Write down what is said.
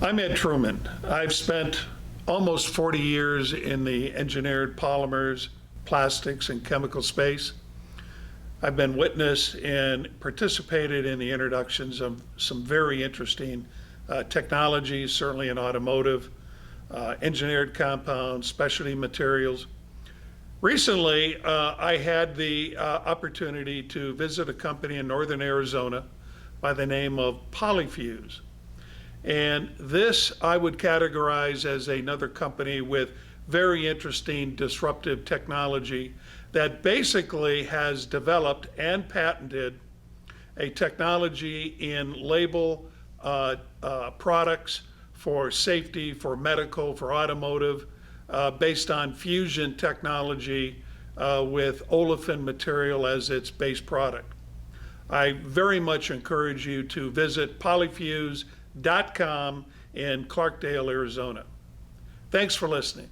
I'm Ed Trueman. I've spent almost 40 years in the engineered polymers, plastics, and chemical space. I've been witness and participated in the introductions of some very interesting technologies, certainly in automotive, engineered compounds, specialty materials. Recently, I had the opportunity to visit a company in northern Arizona by the name of Polyfuze. And this I would categorize as another company with very interesting disruptive technology that basically has developed and patented a technology in label products for safety, for medical, for automotive, based on fusion technology with olefin material as its base product. I very much encourage you to visit polyfuze.com in Clarkdale, Arizona. Thanks for listening.